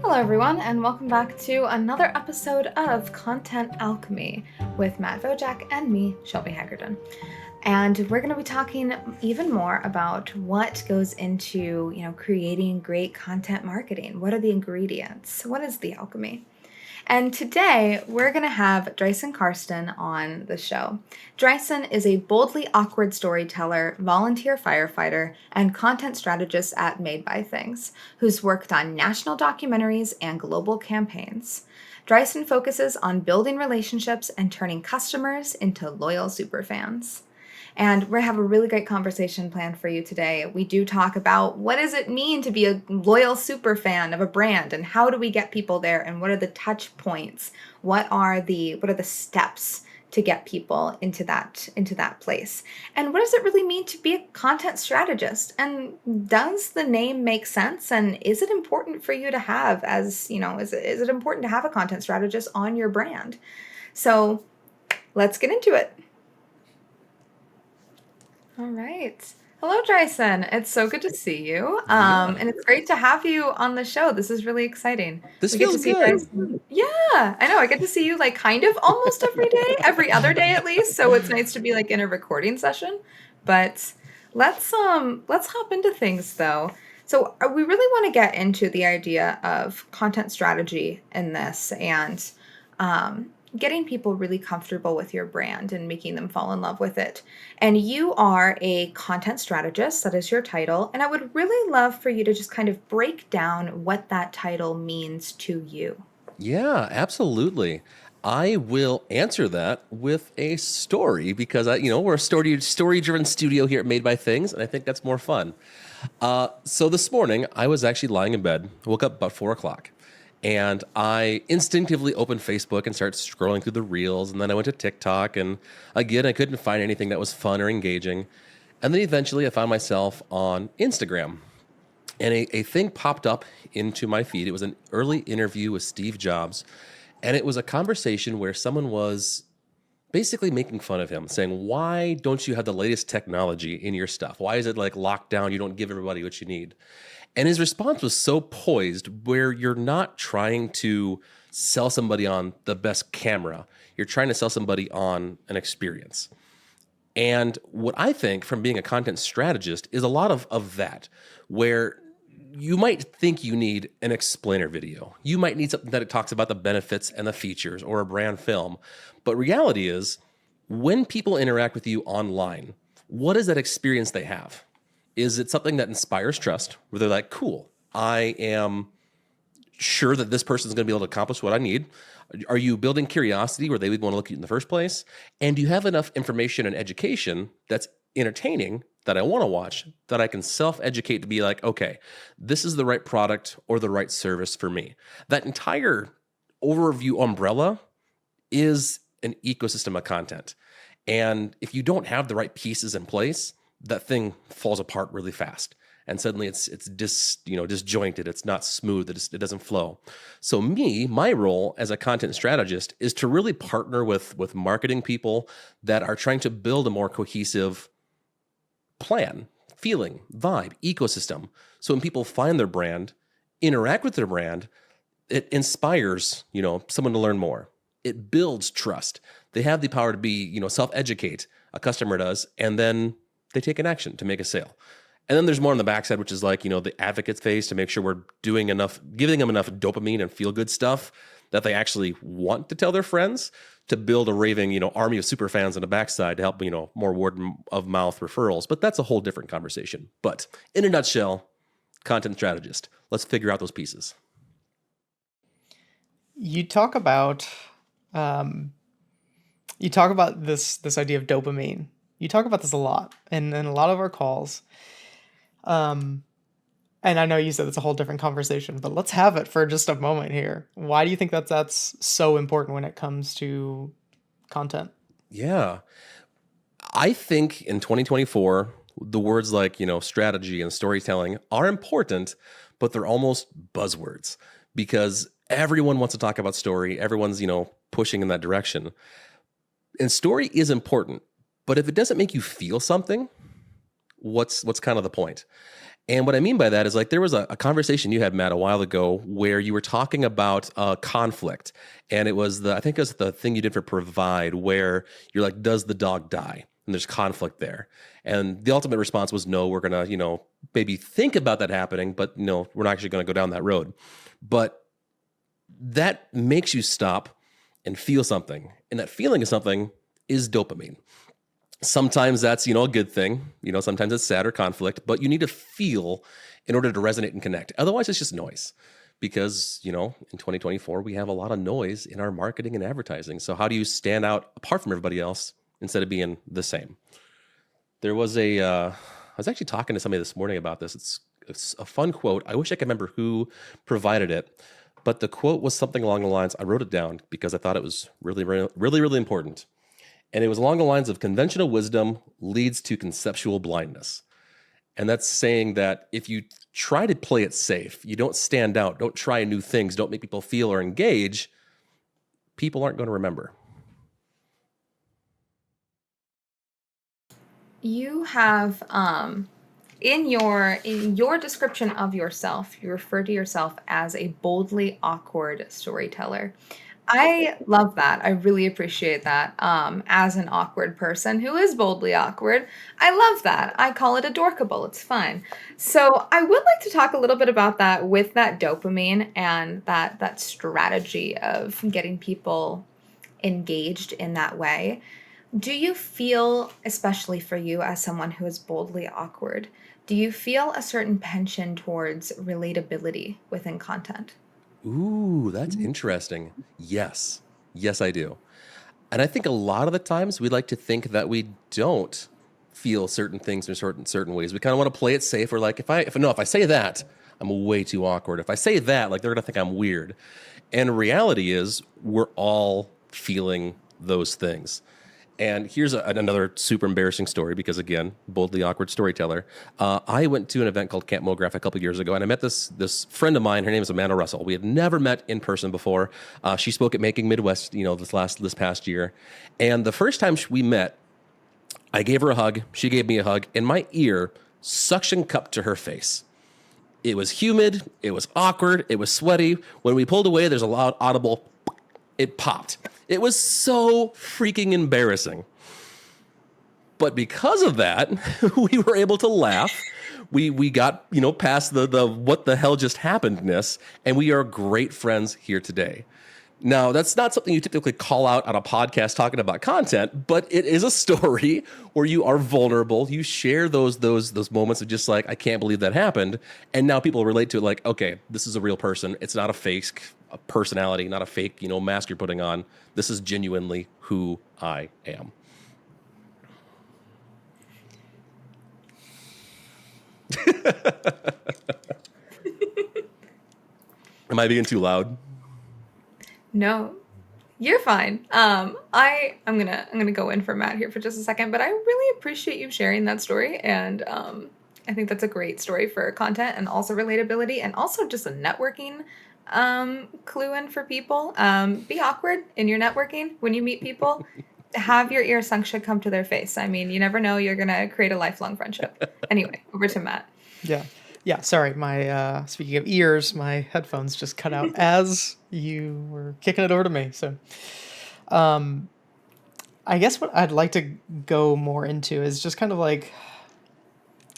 Hello, everyone, and welcome back to another episode of Content Alchemy with Matt Vojak and me, Shelby Haggerton. And we're going to be talking even more about what goes into, creating great content marketing. What are the ingredients? What is the alchemy? And today we're going to have Drysen Carsten on the show. Drysen is a boldly awkward storyteller, volunteer firefighter, and content strategist at Made by Things, who's worked on national documentaries and global campaigns. Drysen focuses on building relationships and turning customers into loyal superfans. And we have a really great conversation planned for you today. We do talk about what does it mean to be a loyal super fan of a brand, and how do we get people there, and what are the touch points? What are the steps to get people into that place? And what does it really mean to be a content strategist? And does the name make sense? And is it important for you to have is it important to have a content strategist on your brand? So let's get into it. All right. Hello, Drysen. It's so good to see you. And it's great to have you on the show. This is really exciting. This feels good. Yeah, I know. I get to see you like kind of almost every day, every other day at least. So it's nice to be like in a recording session. But let's hop into things though. So we really want to get into the idea of content strategy in this, and getting people really comfortable with your brand and making them fall in love with it. And you are a content strategist, that is your title. And I would really love for you to just kind of break down what that title means to you. Yeah, absolutely. I will answer that with a story because we're a story-driven studio here at Made by Things, and I think that's more fun. So this morning, I was actually lying in bed, woke up about 4:00. And I instinctively opened Facebook and started scrolling through the reels. And then I went to TikTok. And again, I couldn't find anything that was fun or engaging. And then eventually I found myself on Instagram. And a thing popped up into my feed. It was an early interview with Steve Jobs. And it was a conversation where someone was basically making fun of him, saying, why don't you have the latest technology in your stuff? Why is it like locked down? You don't give everybody what you need. And his response was so poised, where you're not trying to sell somebody on the best camera. You're trying to sell somebody on an experience. And what I think from being a content strategist is a lot of that, where you might think you need an explainer video. You might need something that it talks about the benefits and the features, or a brand film. But reality is, when people interact with you online, what is that experience they have? Is it something that inspires trust, where they're like, cool, I am sure that this person is going to be able to accomplish what I need? Are you building curiosity where they would want to look at you in the first place? And do you have enough information and education that's entertaining that I want to watch, that I can self-educate to be like, okay, this is the right product or the right service for me? That entire overview umbrella is an ecosystem of content. And if you don't have the right pieces in place, that thing falls apart really fast. And suddenly it's disjointed. It's not smooth. It doesn't flow. So my role as a content strategist is to really partner with marketing people that are trying to build a more cohesive plan, feeling, vibe, ecosystem. So when people find their brand, interact with their brand, it inspires, someone to learn more. It builds trust. They have the power to be, self-educate, a customer does, and then they take an action to make a sale. And then there's more on the backside, which is like, the advocates phase, to make sure we're doing enough, giving them enough dopamine and feel good stuff that they actually want to tell their friends, to build a raving, army of super fans on the backside to help, more word of mouth referrals. But that's a whole different conversation. But in a nutshell, content strategist. Let's figure out those pieces. You talk about this idea of dopamine. You talk about this a lot in a lot of our calls. And I know you said it's a whole different conversation, but let's have it for just a moment here. Why do you think that's so important when it comes to content? Yeah. I think in 2024, the words like, strategy and storytelling are important, but they're almost buzzwords because everyone wants to talk about story. Everyone's, pushing in that direction. And story is important, but if it doesn't make you feel something, what's kind of the point? And what I mean by that is like there was a conversation you had, Matt, a while ago where you were talking about conflict. And it was I think it was the thing you did for Provide where you're like, does the dog die? And there's conflict there. And the ultimate response was no, we're going to, maybe think about that happening, but no, we're not actually going to go down that road. But that makes you stop and feel something. And that feeling of something is dopamine. Sometimes that's, a good thing. Sometimes it's sad or conflict, but you need to feel in order to resonate and connect. Otherwise, it's just noise because, in 2024, we have a lot of noise in our marketing and advertising. So how do you stand out apart from everybody else instead of being the same? There was I was actually talking to somebody this morning about this. It's a fun quote. I wish I could remember who provided it, but the quote was something along the lines, I wrote it down because I thought it was really, really, really, really important. And it was along the lines of conventional wisdom leads to conceptual blindness. And that's saying that if you try to play it safe, you don't stand out, don't try new things, don't make people feel or engage, people aren't going to remember. You have in your description of yourself, you refer to yourself as a boldly awkward storyteller. I love that. I really appreciate that. As an awkward person who is boldly awkward, I love that. I call it adorkable. It's fine. So I would like to talk a little bit about that with that dopamine and that strategy of getting people engaged in that way. Do you feel, especially for you as someone who is boldly awkward, do you feel a certain penchant towards relatability within content? Ooh, that's interesting. Yes. Yes, I do. And I think a lot of the times we like to think that we don't feel certain things in certain ways. We kind of want to play it safe. We're like, if I say that, I'm way too awkward. If I say that, like they're gonna think I'm weird. And reality is we're all feeling those things. And here's another super embarrassing story because, again, boldly awkward storyteller. I went to an event called Camp Mograph a couple years ago, and I met this friend of mine. Her name is Amanda Russell. We had never met in person before. She spoke at Making Midwest, this past year. And the first time we met, I gave her a hug. She gave me a hug, and my ear suction cupped to her face. It was humid. It was awkward. It was sweaty. When we pulled away, there's a loud audible. It popped. It was so freaking embarrassing. But because of that, we were able to laugh. We got, past the what the hell just happenedness, and we are great friends here today. Now, that's not something you typically call out on a podcast talking about content, but it is a story where you are vulnerable. You share those moments of just like, I can't believe that happened. And now people relate to it like, okay, this is a real person. It's not a fake personality, not a fake, mask you're putting on. This is genuinely who I am. Am I being too loud? No, you're fine. I'm gonna go in for Matt here for just a second, but I really appreciate you sharing that story, and I think that's a great story for content and also relatability, and also just a networking clue in for people. Be awkward in your networking when you meet people. Have your ear suction come to their face. I mean, you never know, you're gonna create a lifelong friendship. Anyway, over to Matt. Yeah, sorry. My speaking of ears, my headphones just cut out as you were kicking it over to me. So, I guess what I'd like to go more into is just kind of like,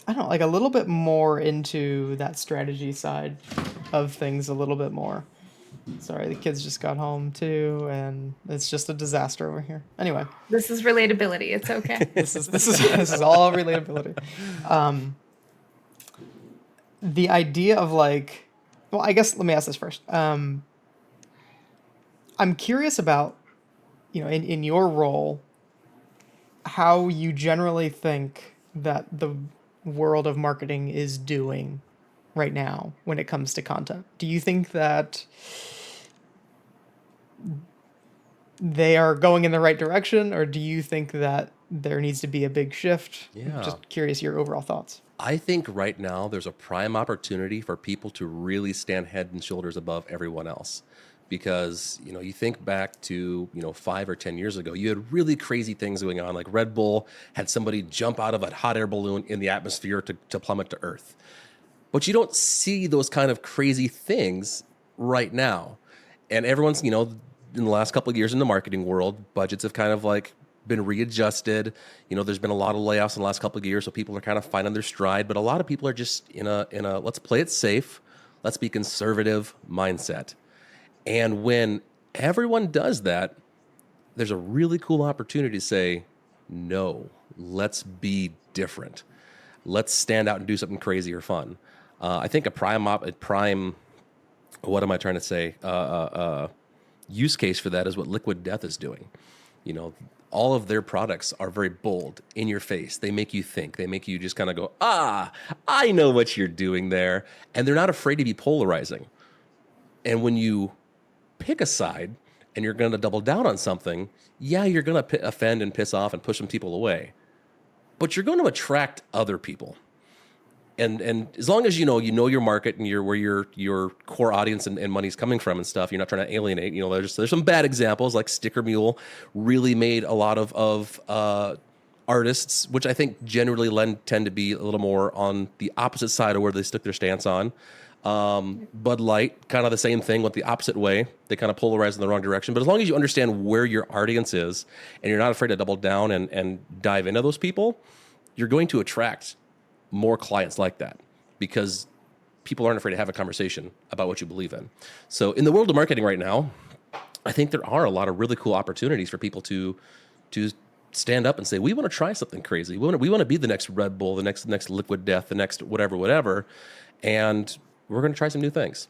I don't know, like a little bit more into that strategy side of things a little bit more. Sorry, the kids just got home too, and it's just a disaster over here. Anyway, This is relatability. It's okay. this is all relatability. The idea of like, well, I guess let me ask this first. I'm curious about, in your role, how you generally think that the world of marketing is doing right now when it comes to content. Do you think that they are going in the right direction, or do you think that there needs to be a big shift? Yeah. Just curious your overall thoughts. I think right now there's a prime opportunity for people to really stand head and shoulders above everyone else. Because, you think back to, 5 or 10 years ago, you had really crazy things going on. Like Red Bull had somebody jump out of a hot air balloon in the atmosphere to plummet to Earth. But you don't see those kind of crazy things right now. And everyone's, in the last couple of years in the marketing world, budgets have kind of like been readjusted. There's been a lot of layoffs in the last couple of years, so people are kind of finding their stride. But a lot of people are just in a let's play it safe, let's be conservative mindset. And when everyone does that, there's a really cool opportunity to say, no, let's be different. Let's stand out and do something crazy or fun. I think a prime, what am I trying to say? Use case for that is what Liquid Death is doing. All of their products are very bold, in your face. They make you think. They make you just kind of go, I know what you're doing there. And they're not afraid to be polarizing. And when you pick a side and you're going to double down on something, yeah, you're going to offend and piss off and push some people away. But you're going to attract other people. And as long as you know your market and where your core audience and money's coming from and stuff, you're not trying to alienate. There's some bad examples, like Sticker Mule really made a lot of artists, which I think generally tend to be a little more on the opposite side of where they stick their stance on. Bud Light, kind of the same thing, went the opposite way. They kind of polarized in the wrong direction. But as long as you understand where your audience is and you're not afraid to double down and dive into those people, you're going to attract more clients like that, because people aren't afraid to have a conversation about what you believe in. So in the world of marketing right now, I think there are a lot of really cool opportunities for people to stand up and say, we want to try something crazy. We want to be the next Red Bull, the next Liquid Death, the next whatever. And we're going to try some new things.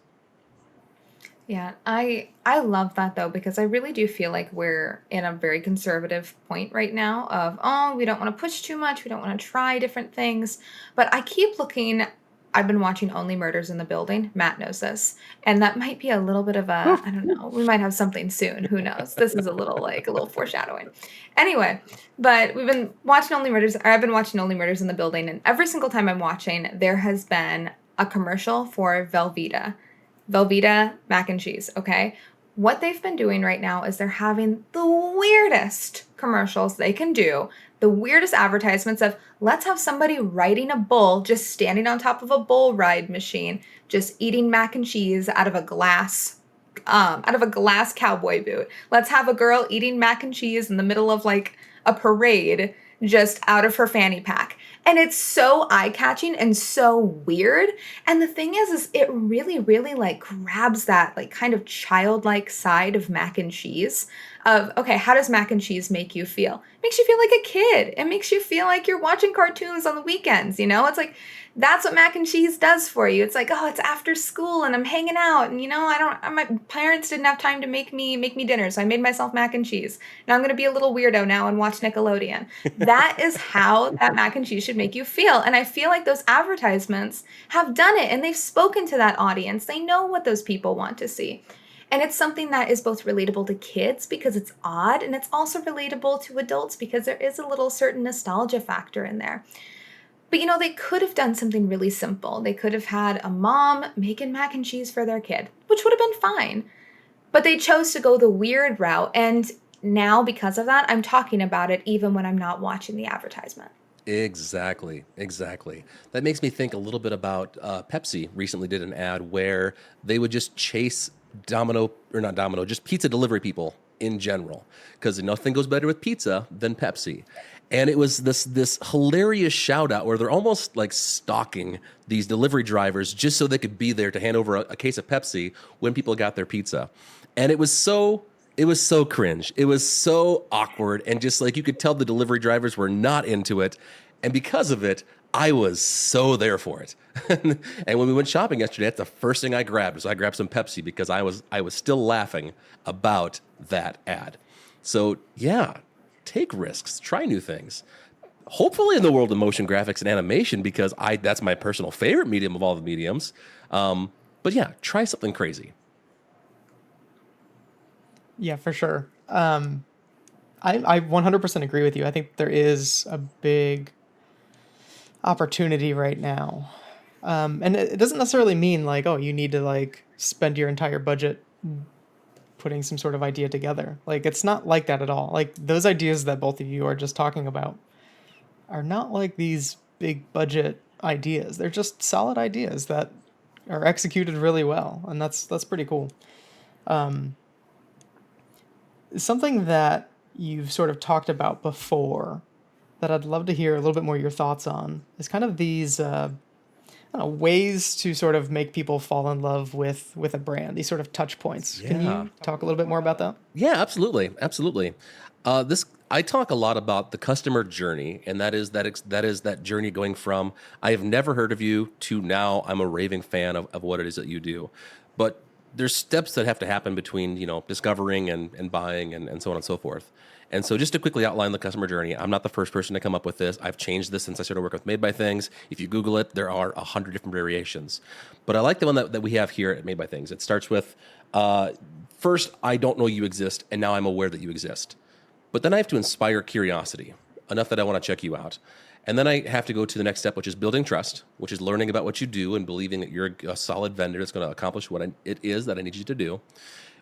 Yeah, I love that though, because I really do feel like we're in a very conservative point right now of, we don't want to push too much, we don't want to try different things. But I keep looking, I've been watching Only Murders in the Building. Matt knows this. And that might be a little bit of I don't know, we might have something soon. Who knows? This is a little foreshadowing. Anyway, but we've been watching Only Murders, or I've been watching Only Murders in the Building, and every single time I'm watching, there has been a commercial for Velveeta mac and cheese, okay? What they've been doing right now is they're having the weirdest commercials they can do, the weirdest advertisements of, let's have somebody riding a bull, just standing on top of a bull ride machine, just eating mac and cheese out of a glass cowboy boot. Let's have a girl eating mac and cheese in the middle of like a parade, just out of her fanny pack. And it's so eye-catching and so weird. And the thing is it really, really like grabs that like kind of childlike side of mac and cheese of, okay, how does mac and cheese make you feel? It makes you feel like a kid. It makes you feel like you're watching cartoons on the weekends, It's like, that's what mac and cheese does for you. It's like, oh, it's after school and I'm hanging out and my parents didn't have time to make me dinner, so I made myself mac and cheese. Now I'm going to be a little weirdo now and watch Nickelodeon. That is how that mac and cheese should make you feel. And I feel like those advertisements have done it, and they've spoken to that audience. They know what those people want to see. And it's something that is both relatable to kids because it's odd, and it's also relatable to adults because there is a little certain nostalgia factor in there. But they could have done something really simple. They could have had a mom making mac and cheese for their kid, which would have been fine. But they chose to go the weird route. And now, because of that, I'm talking about it even when I'm not watching the advertisement. Exactly. That makes me think a little bit about Pepsi recently did an ad where they would just chase just pizza delivery people in general, because nothing goes better with pizza than Pepsi. And it was this hilarious shout out where they're almost like stalking these delivery drivers just so they could be there to hand over a case of Pepsi when people got their pizza. And it was so cringe. It was so awkward. And just like you could tell the delivery drivers were not into it. And because of it, I was so there for it. And when we went shopping yesterday, that's the first thing I grabbed. So I grabbed some Pepsi because I was still laughing about that ad. So yeah, take risks, try new things. Hopefully in the world of motion graphics and animation, because that's my personal favorite medium of all the mediums. But yeah, try something crazy. Yeah, for sure. I 100% agree with you. I think there is a big opportunity right now. And it doesn't necessarily mean like, oh, you need to like spend your entire budget putting some sort of idea together. Like, it's not like that at all. Like, those ideas that both of you are just talking about are not like these big budget ideas. They're just solid ideas that are executed really well, and that's pretty cool. Something that you've sort of talked about before that I'd love to hear a little bit more your thoughts on is kind of these I don't know, ways to sort of make people fall in love with a brand, these sort of touch points. Can Yeah. you talk a little bit more about that? Yeah, absolutely, absolutely. This I talk a lot about the customer journey, and that is that journey going from I have never heard of you to now I'm a raving fan of what it is that you do. But there's steps that have to happen between discovering and buying and so on and so forth. And so just to quickly outline the customer journey, I'm not the first person to come up with this. I've changed this since I started working with Made by Things. If you Google it, there are 100 different variations. But I like the one that we have here at Made by Things. It starts with, first, I don't know you exist, and now I'm aware that you exist. But then I have to inspire curiosity, enough that I want to check you out. And then I have to go to the next step, which is building trust, which is learning about what you do and believing that you're a solid vendor that's going to accomplish what it is that I need you to do.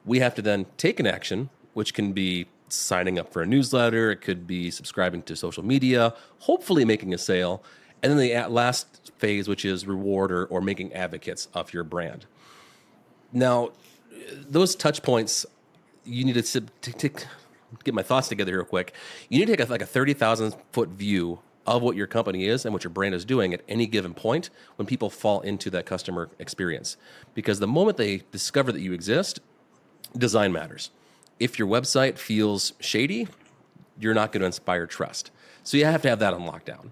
We have to then take an action, which can be signing up for a newsletter. It could be subscribing to social media, hopefully making a sale. And then the last phase, which is reward or making advocates of your brand. Now, those touch points, you need to get my thoughts together real quick. You need to take a 30,000 foot view of what your company is and what your brand is doing at any given point when people fall into that customer experience. Because the moment they discover that you exist, design matters. If your website feels shady, you're not going to inspire trust. So you have to have that on lockdown.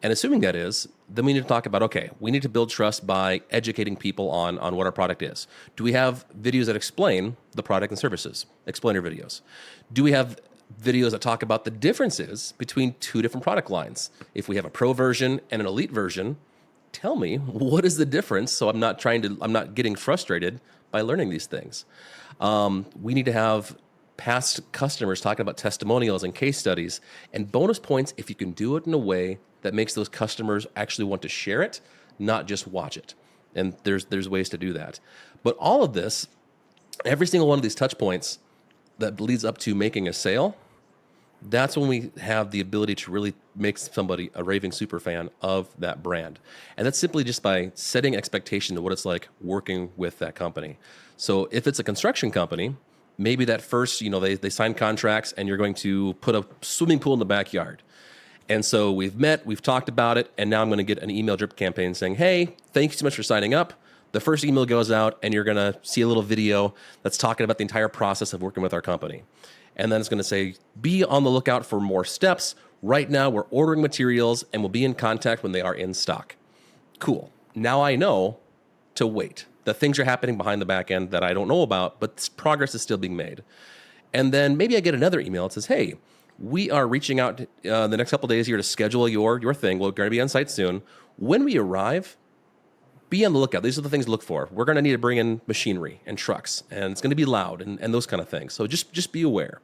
And assuming that is, then we need to talk about, okay, we need to build trust by educating people on what our product is. Do we have videos that explain the product and services? Explainer videos. Do we have videos that talk about the differences between two different product lines? If we have a pro version and an elite version, tell me what is the difference so I'm not getting frustrated by learning these things. We need to have past customers talking about testimonials and case studies and bonus points if you can do it in a way that makes those customers actually want to share it, not just watch it. And there's ways to do that. But all of this, every single one of these touch points that leads up to making a sale, that's when we have the ability to really make somebody a raving super fan of that brand. And that's simply just by setting expectation to what it's like working with that company. So if it's a construction company, maybe that first, they sign contracts and you're going to put a swimming pool in the backyard. And so we've met, we've talked about it, and now I'm going to get an email drip campaign saying, hey, thank you so much for signing up. The first email goes out and you're going to see a little video that's talking about the entire process of working with our company. And then it's going to say, be on the lookout for more steps. Right now, we're ordering materials and we'll be in contact when they are in stock. Cool. Now I know to wait. That things are happening behind the back end that I don't know about, but progress is still being made. And then maybe I get another email that says, hey, we are reaching out the next couple of days here to schedule your thing. We're going to be on site soon. When we arrive, be on the lookout. These are the things to look for. We're going to need to bring in machinery and trucks, and it's going to be loud and those kind of things. So just be aware.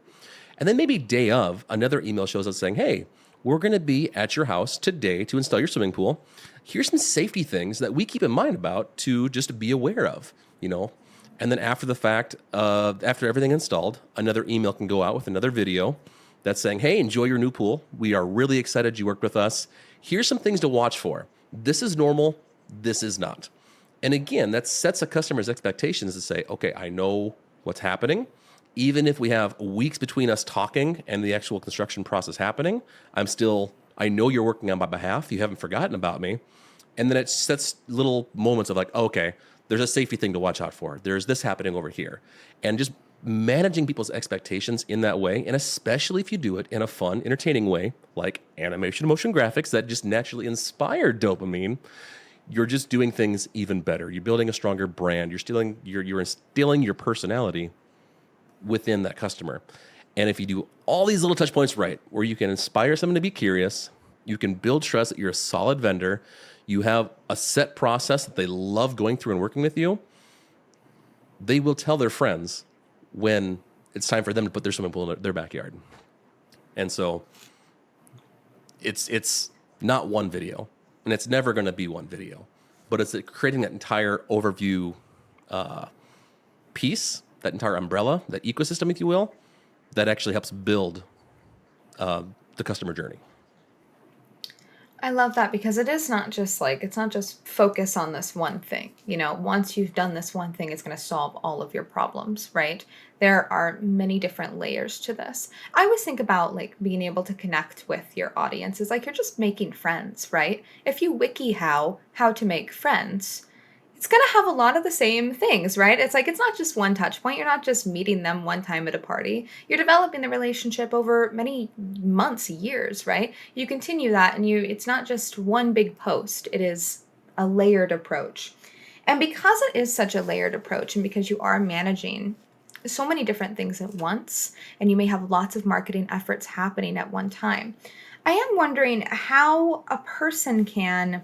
And then maybe day of, another email shows up saying, hey, we're going to be at your house today to install your swimming pool. Here's some safety things that we keep in mind about to just be aware of, And then after the fact, after everything installed, another email can go out with another video that's saying, hey, enjoy your new pool. We are really excited you worked with us. Here's some things to watch for. This is normal. This is not. And again, that sets a customer's expectations to say, okay, I know what's happening. Even if we have weeks between us talking and the actual construction process happening, I know you're working on my behalf. You haven't forgotten about me. And then it sets little moments of like, okay, there's a safety thing to watch out for. There's this happening over here. And just managing people's expectations in that way, and especially if you do it in a fun, entertaining way, like animation, motion graphics that just naturally inspire dopamine, you're just doing things even better. You're building a stronger brand. You're instilling your personality within that customer. And if you do all these little touch points right, where you can inspire someone to be curious, you can build trust that you're a solid vendor, you have a set process that they love going through and working with you, they will tell their friends when it's time for them to put their swimming pool in their backyard. And so it's not one video, and it's never going to be one video, but it's creating that entire overview piece, that entire umbrella, that ecosystem, if you will, that actually helps build the customer journey. I love that because it is not just like, it's not just focus on this one thing. Once you've done this one thing, it's going to solve all of your problems, right? There are many different layers to this. I always think about like being able to connect with your audience is like you're just making friends, right? If you wiki how to make friends, it's going to have a lot of the same things, right? It's like it's not just one touch point. You're not just meeting them one time at a party. You're developing the relationship over many months, years, right? You continue that and it's not just one big post. It is a layered approach. And because it is such a layered approach and because you are managing so many different things at once and you may have lots of marketing efforts happening at one time, I am wondering how a person can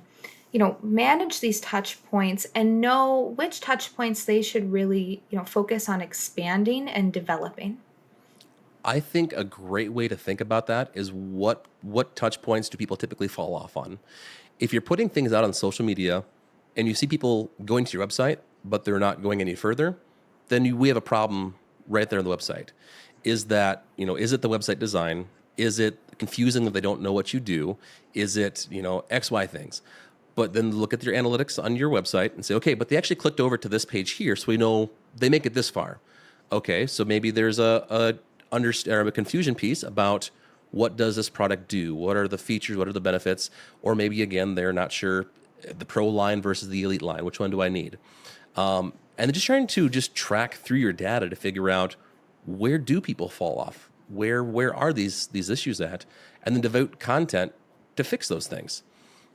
manage these touch points and know which touch points they should really, focus on expanding and developing. I think a great way to think about that is what touch points do people typically fall off on? If you're putting things out on social media and you see people going to your website, but they're not going any further, then we have a problem right there on the website. Is that, is it the website design? Is it confusing that they don't know what you do? Is it, X, Y things? But then look at your analytics on your website and say, okay, but they actually clicked over to this page here, so we know they make it this far. Okay, so maybe there's a confusion piece about what does this product do? What are the features? What are the benefits? Or maybe, again, they're not sure the pro line versus the elite line. Which one do I need? And just trying to just track through your data to figure out where do people fall off? Where are these issues at? And then devote content to fix those things.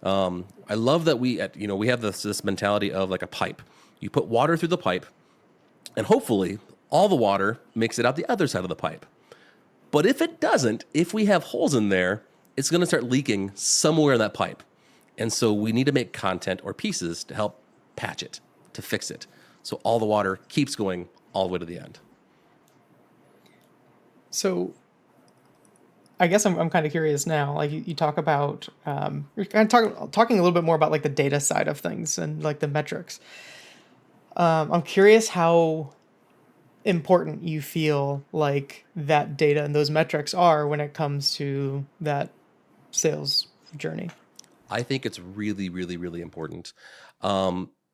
I love that we have this mentality of like a pipe. You put water through the pipe, and hopefully all the water makes it out the other side of the pipe. But if it doesn't, if we have holes in there, it's going to start leaking somewhere in that pipe. And so we need to make content or pieces to help patch it, to fix it, so all the water keeps going all the way to the end. So I guess I'm kind of curious now. Like you talk about, you're kind of talking a little bit more about like the data side of things and like the metrics. I'm curious how important you feel like that data and those metrics are when it comes to that sales journey. I think it's really, really, really important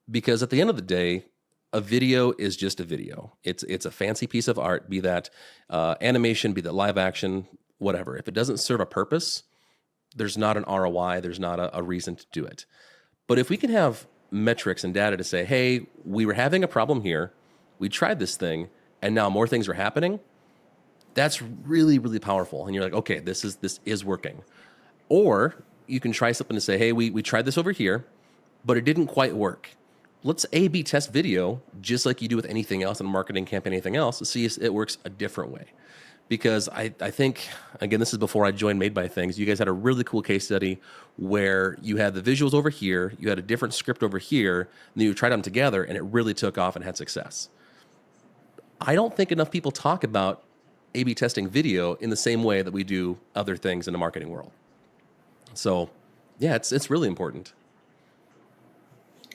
because at the end of the day, a video is just a video. It's a fancy piece of art, be that animation, be that live action, whatever. If it doesn't serve a purpose, there's not an ROI, there's not a reason to do it. But if we can have metrics and data to say, hey, we were having a problem here, we tried this thing, and now more things are happening, that's really, really powerful. And you're like, okay, this is working. Or you can try something to say, hey, we tried this over here, but it didn't quite work. Let's A/B test video just like you do with anything else in a marketing campaign, anything else, to see if it works a different way. Because I think, again, this is before I joined Made by Things, you guys had a really cool case study where you had the visuals over here, you had a different script over here, and then you tried them together, and it really took off and had success. I don't think enough people talk about A/B testing video in the same way that we do other things in the marketing world. So, yeah, it's really important.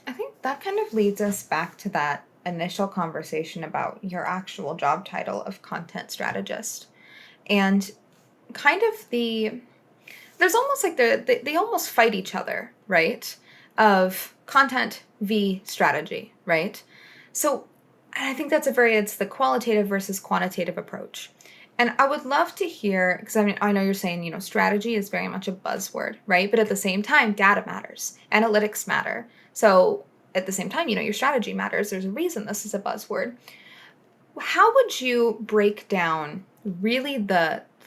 I think that kind of leads us back to that initial conversation about your actual job title of content strategist. And kind of there's almost like they almost fight each other, right? Of content v strategy, right? So I think it's the qualitative versus quantitative approach. And I would love to hear, because I know you're saying, strategy is very much a buzzword, right? But at the same time, data matters, analytics matter. So at the same time, your strategy matters. There's a reason this is a buzzword. How would you break down really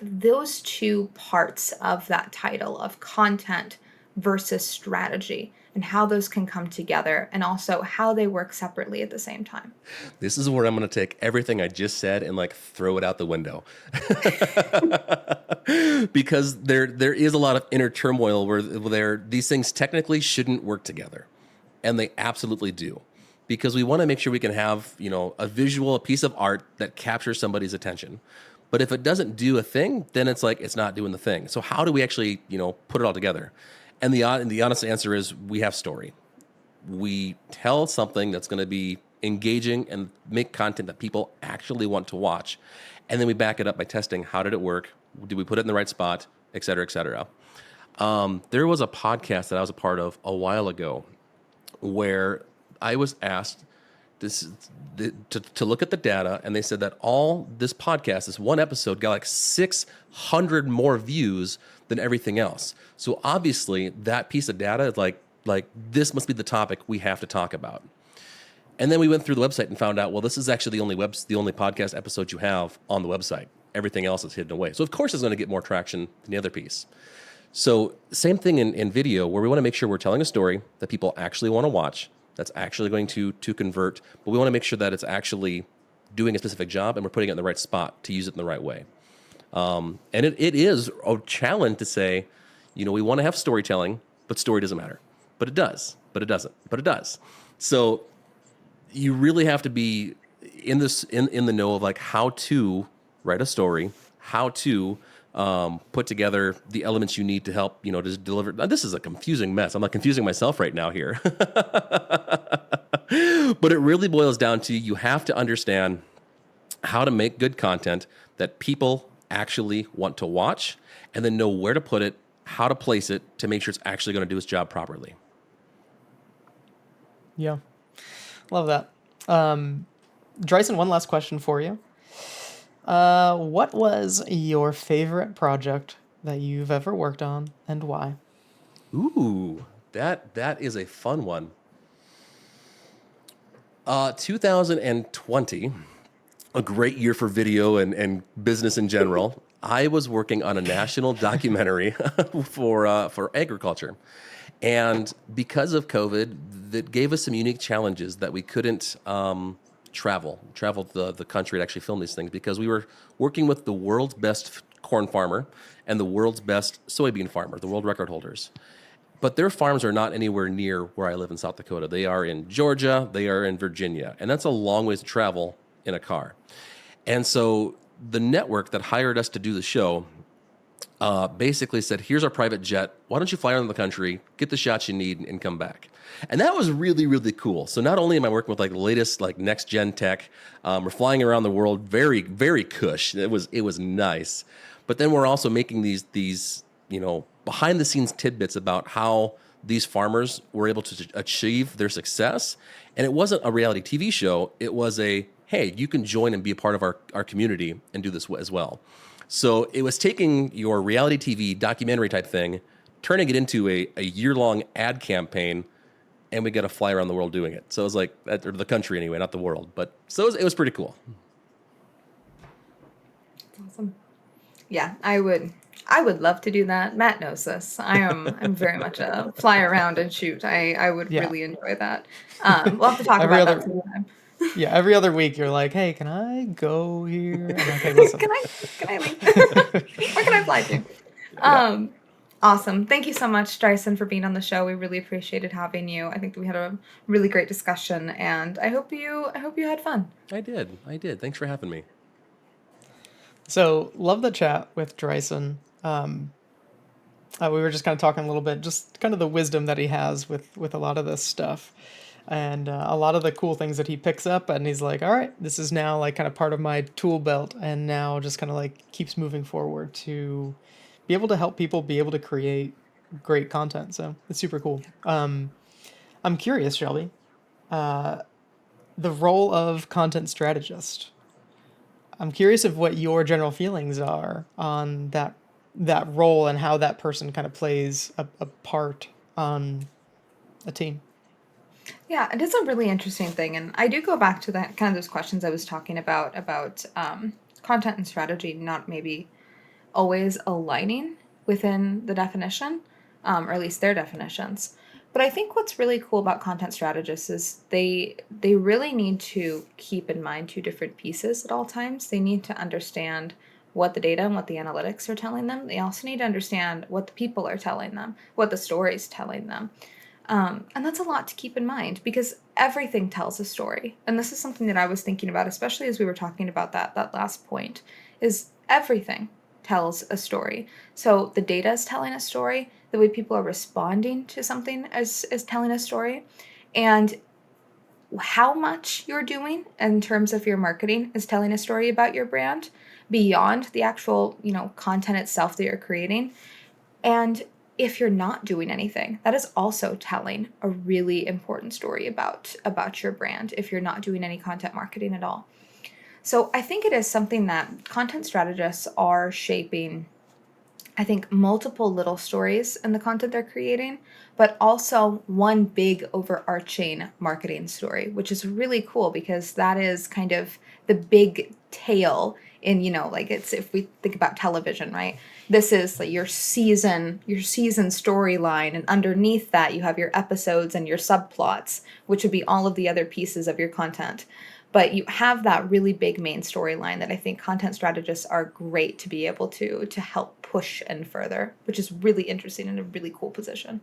those two parts of that title of content versus strategy and how those can come together and also how they work separately at the same time? This is where I'm going to take everything I just said and like throw it out the window. Because there is a lot of inner turmoil where these things technically shouldn't work together. And they absolutely do. Because we want to make sure we can have, a visual, a piece of art that captures somebody's attention. But if it doesn't do a thing, then it's like it's not doing the thing. So how do we actually, put it all together? And the honest answer is we have story. We tell something that's going to be engaging and make content that people actually want to watch. And then we back it up by testing how did it work? Did we put it in the right spot? Et cetera, et cetera. There was a podcast that I was a part of a while ago where I was asked this to look at the data, and they said that all this podcast, this one episode, got like 600 more views than everything else. So obviously, that piece of data is like this must be the topic we have to talk about. And then we went through the website and found out, well, this is actually the only podcast episode you have on the website. Everything else is hidden away. So of course, it's going to get more traction than the other piece. So same thing in video, where we want to make sure we're telling a story that people actually want to watch, that's actually going to convert, but we want to make sure that it's actually doing a specific job and we're putting it in the right spot to use it in the right way. And it is a challenge to say, we want to have storytelling, but story doesn't matter. But it does, but it doesn't, but it does. So you really have to be in the know of like how to write a story, how to put together the elements you need to help, to deliver. Now, this is a confusing mess. I'm like confusing myself right now here. But it really boils down to you have to understand how to make good content that people actually want to watch, and then know where to put it, how to place it to make sure it's actually going to do its job properly. Yeah. Love that. Drysen, one last question for you. What was your favorite project that you've ever worked on, and why? Ooh, that is a fun one. 2020, a great year for video and business in general. I was working on a national documentary for agriculture. And because of COVID, that gave us some unique challenges that we couldn't travel the country to actually film these things, because we were working with the world's best corn farmer and the world's best soybean farmer, the world record holders. But their farms are not anywhere near where I live in South Dakota. They are in Georgia, they are in Virginia, and that's a long ways to travel in a car. And so the network that hired us to do the show basically said, here's our private jet. Why don't you fly around the country, get the shots you need, and come back? And that was really, really cool. So not only am I working with like the latest, like next gen tech, we're flying around the world, very, very cush. It was nice. But then we're also making these behind the scenes tidbits about how these farmers were able to achieve their success. And it wasn't a reality TV show. It was hey, you can join and be a part of our community and do this as well. So it was taking your reality TV documentary type thing, turning it into a year-long ad campaign, and we got to fly around the world doing it. So it was like, or the country anyway, not the world. But so it was pretty cool. Awesome. Yeah, I would love to do that. Matt knows this. I'm very much a fly around and shoot. I would really enjoy that. We'll have to talk about that sometime. Yeah, every other week you're like, hey, can I go here? I'm like, hey, listen. Can I leave? Where can I fly to? Awesome. Thank you so much, Drysen, for being on the show. We really appreciated having you. I think that we had a really great discussion, and I hope you had fun. I did. Thanks for having me. So, love the chat with Drysen. We were just kind of talking a little bit, just kind of the wisdom that he has with a lot of this stuff. And a lot of the cool things that he picks up, and he's like, all right, this is now like kind of part of my tool belt, and now just kind of like keeps moving forward to be able to help people be able to create great content. So it's super cool. I'm curious, Shelby, the role of content strategist. I'm curious of what your general feelings are on that role and how that person kind of plays a part on a team. Yeah, it is a really interesting thing, and I do go back to that kind of those questions I was talking about content and strategy not maybe always aligning within the definition, or at least their definitions. But I think what's really cool about content strategists is they really need to keep in mind two different pieces at all times. They need to understand what the data and what the analytics are telling them. They also need to understand what the people are telling them, what the story's telling them. And that's a lot to keep in mind, because everything tells a story. And this is something that I was thinking about, especially as we were talking about that last point, is everything tells a story. So the data is telling a story, the way people are responding to something is telling a story, and how much you're doing in terms of your marketing is telling a story about your brand beyond the actual, content itself that you're creating. And if you're not doing anything, that is also telling a really important story about your brand if you're not doing any content marketing at all. So I think it is something that content strategists are shaping, I think, multiple little stories in the content they're creating, but also one big overarching marketing story, which is really cool because that is kind of the big tale in, like it's, if we think about television, right? This is like your season storyline, and underneath that you have your episodes and your subplots, which would be all of the other pieces of your content. But you have that really big main storyline that I think content strategists are great to be able to help push and further, which is really interesting and a really cool position.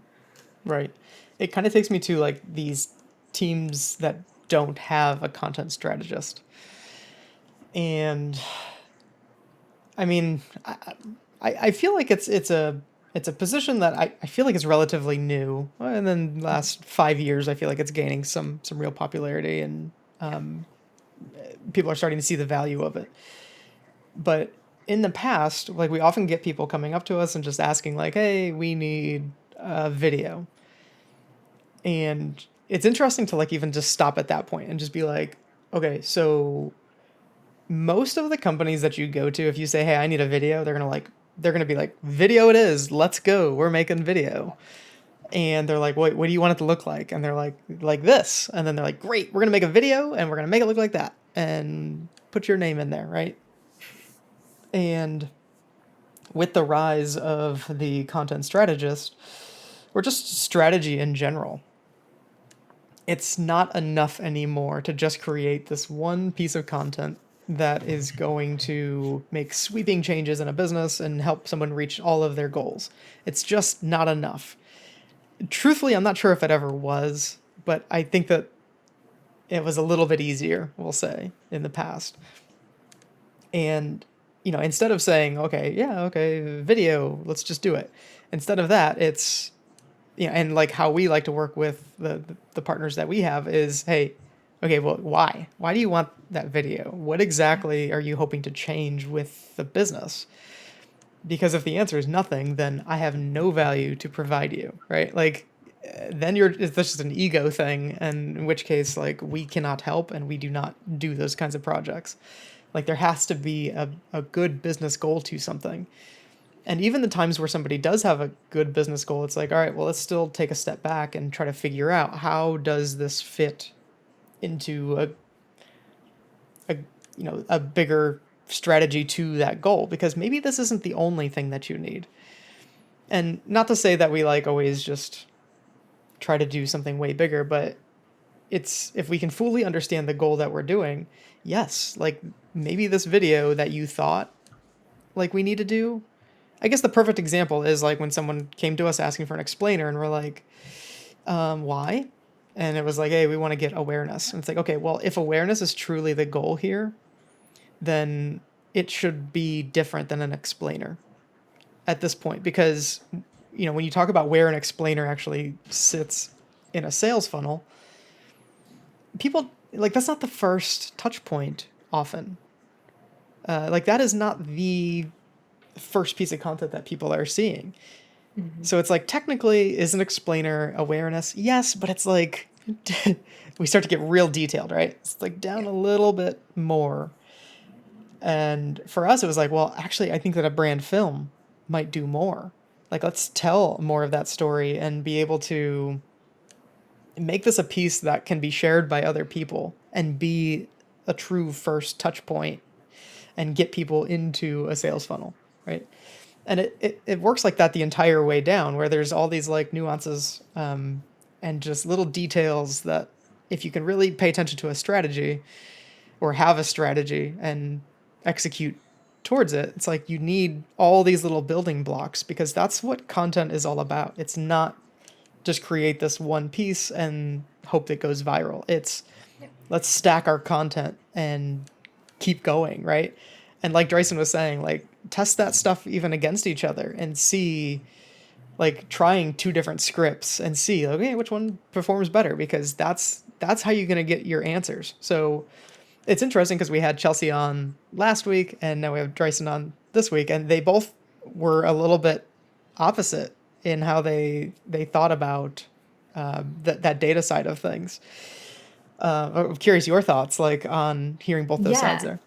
Right. It kind of takes me to like these teams that don't have a content strategist. And I mean, I feel like it's a position that I feel like it's relatively new. And then last 5 years, I feel like it's gaining some real popularity, and people are starting to see the value of it. But in the past, like we often get people coming up to us and just asking like, "Hey, we need a video." And it's interesting to like even just stop at that point and just be like, "Okay, so most of the companies that you go to, if you say, 'Hey, I need a video,' they're going to be like, 'Video it is. Let's go. We're making video.'" And they're like, "Wait, what do you want it to look like?" And they're like this. And then they're like, "Great, we're going to make a video and we're going to make it look like that and put your name in there," right? And with the rise of the content strategist, or just strategy in general, it's not enough anymore to just create this one piece of content that is going to make sweeping changes in a business and help someone reach all of their goals. It's just not enough. Truthfully, I'm not sure if it ever was, but I think that it was a little bit easier, we'll say, in the past. And, instead of saying, okay, video, let's just do it. Instead of that, it's, and like how we like to work with the partners that we have is, hey, okay, well, why? Why do you want that video? What exactly are you hoping to change with the business? Because if the answer is nothing, then I have no value to provide you, right? Like, then it's just an ego thing, and in which case, like, we cannot help and we do not do those kinds of projects. Like, there has to be a good business goal to something. And even the times where somebody does have a good business goal, it's like, all right, well, let's still take a step back and try to figure out how does this fit into a bigger strategy to that goal, because maybe this isn't the only thing that you need. And not to say that we like always just try to do something way bigger, but it's, if we can fully understand the goal that we're doing, yes, like maybe this video that you thought like we need to do, I guess the perfect example is like when someone came to us asking for an explainer and we're like, why? And it was like, hey, we want to get awareness. And it's like, okay, well, if awareness is truly the goal here, then it should be different than an explainer at this point. Because, when you talk about where an explainer actually sits in a sales funnel, people, like, that's not the first touch point often. Like, that is not the first piece of content that people are seeing. Mm-hmm. So it's like, technically, is an explainer awareness? Yes, but it's like, we start to get real detailed, right? It's like down a little bit more. And for us, it was like, well, actually, I think that a brand film might do more. Like, let's tell more of that story and be able to make this a piece that can be shared by other people and be a true first touch point and get people into a sales funnel, right? And it works like that the entire way down, where there's all these like nuances and just little details that if you can really pay attention to a strategy or have a strategy and execute towards it, it's like you need all these little building blocks, because that's what content is all about. It's not just create this one piece and hope that goes viral. It's let's stack our content and keep going, right? And like Drysen was saying, like, test that stuff even against each other and see, like, trying two different scripts and see, okay, which one performs better, because that's how you're going to get your answers. So it's interesting because we had Chelsea on last week and now we have Drysen on this week, and they both were a little bit opposite in how they thought about that data side of things. I'm curious your thoughts, like, on hearing both those sides Yeah. there.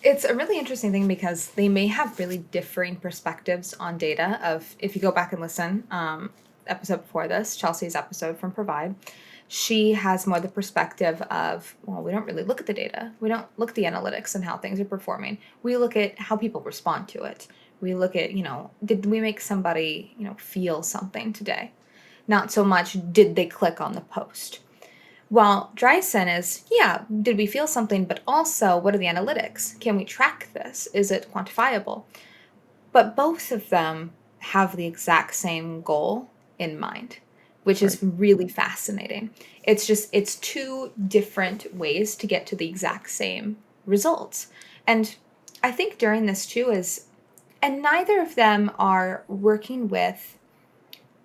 It's a really interesting thing because they may have really differing perspectives on data. Of if you go back and listen, episode before this, Chelsea's episode from Provide, she has more the perspective of, well, we don't really look at the data. We don't look at the analytics and how things are performing. We look at how people respond to it. We look at, did we make somebody, feel something today? Not so much did they click on the post. Well, Drysen is, yeah, did we feel something, but also what are the analytics? Can we track this? Is it quantifiable? But both of them have the exact same goal in mind, which Right. is really fascinating. It's two different ways to get to the exact same results. And I think during this too and neither of them are working with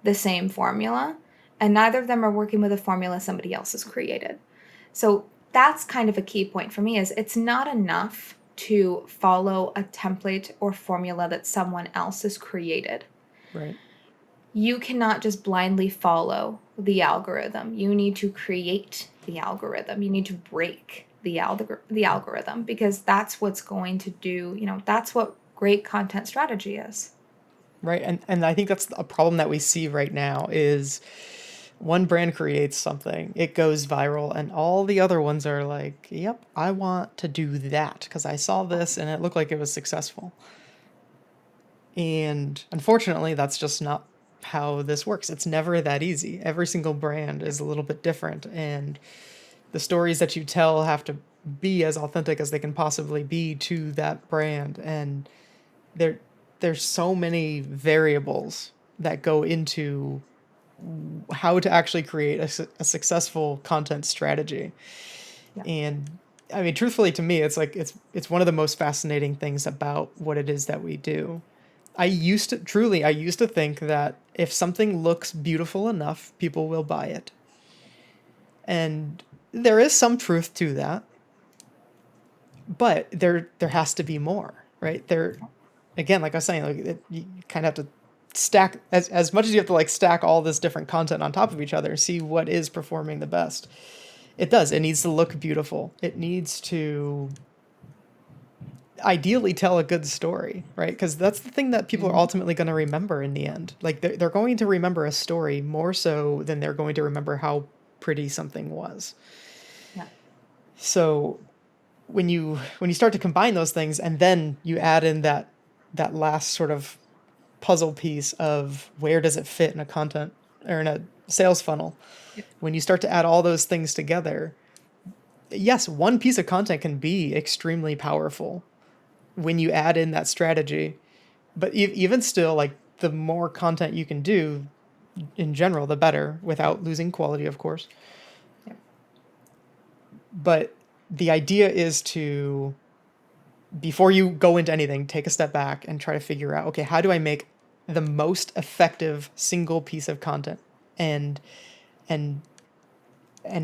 the same formula, and neither of them are working with a formula somebody else has created. So that's kind of a key point for me is it's not enough to follow a template or formula that someone else has created. Right. You cannot just blindly follow the algorithm. You need to create the algorithm. You need to break the algorithm because that's what's going to do, that's what great content strategy is. Right. And I think that's a problem that we see right now is one brand creates something, it goes viral, and all the other ones are like, yep, I want to do that because I saw this and it looked like it was successful. And unfortunately, that's just not how this works. It's never that easy. Every single brand is a little bit different, and the stories that you tell have to be as authentic as they can possibly be to that brand. And there's so many variables that go into how to actually create a successful content strategy. Yeah. And I mean, truthfully, to me, it's like it's one of the most fascinating things about what it is that we do. I used to think that if something looks beautiful enough, people will buy it. And there is some truth to that, but there has to be more, right? There, again, like I was saying, you kind of have to stack as much as you have to like stack all this different content on top of each other, see what is performing the best. It does. It needs to look beautiful. It needs to ideally tell a good story, right? Because that's the thing that people are ultimately going to remember in the end. Like they're going to remember a story more so than they're going to remember how pretty something was. Yeah. So when you start to combine those things and then you add in that last sort of puzzle piece of where does it fit in a content or in a sales funnel, when you start to add all those things together, yes, one piece of content can be extremely powerful when you add in that strategy. But even still, like the more content you can do in general, the better, without losing quality, of course. Yeah. But the idea is to, before you go into anything, take a step back and try to figure out, okay, how do I make the most effective single piece of content? And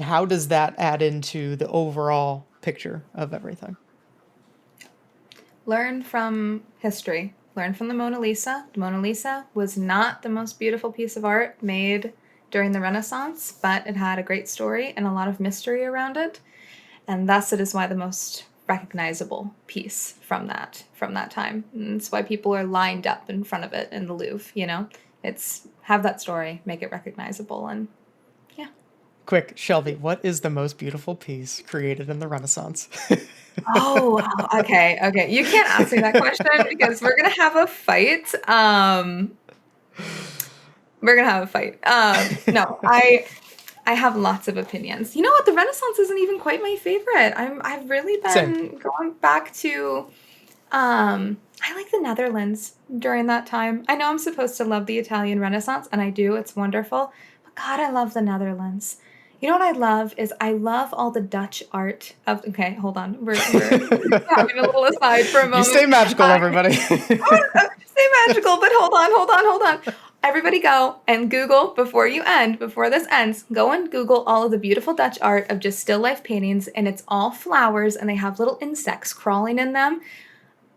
how does that add into the overall picture of everything? Learn from history. Learn from the Mona Lisa. The Mona Lisa was not the most beautiful piece of art made during the Renaissance, but it had a great story and a lot of mystery around it. And thus it is why the most recognizable piece from that time. And it's why people are lined up in front of it in the Louvre, It's have that story, make it recognizable, and yeah. Quick, Shelby, what is the most beautiful piece created in the Renaissance? Oh, wow. Okay. You can't ask me that question because we're gonna have a fight. No, I have lots of opinions. You know what? The Renaissance isn't even quite my favorite. I've really been Same. going back to I like the Netherlands during that time. I know I'm supposed to love the Italian Renaissance, and I do. It's wonderful. But God, I love the Netherlands. You know what I love is I love all the Dutch art of. Okay, hold on. We're having a little aside for a moment. You stay magical, everybody. Stay magical, but hold on. Everybody go and Google before this ends, go and Google all of the beautiful Dutch art of just still life paintings, and it's all flowers and they have little insects crawling in them.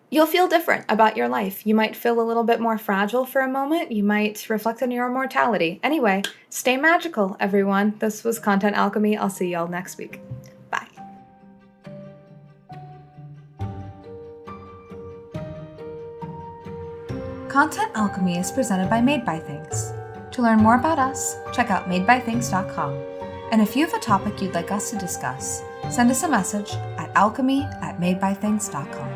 you'll feel different about your life. You might feel a little bit more fragile for a moment. You might reflect on your mortality. Anyway, stay magical, everyone. This was Content Alchemy. I'll see y'all next week. Bye. Content Alchemy is presented by Made by Things. To learn more about us, check out madebythings.com. And if you have a topic you'd like us to discuss, send us a message at alchemy@madebythings.com.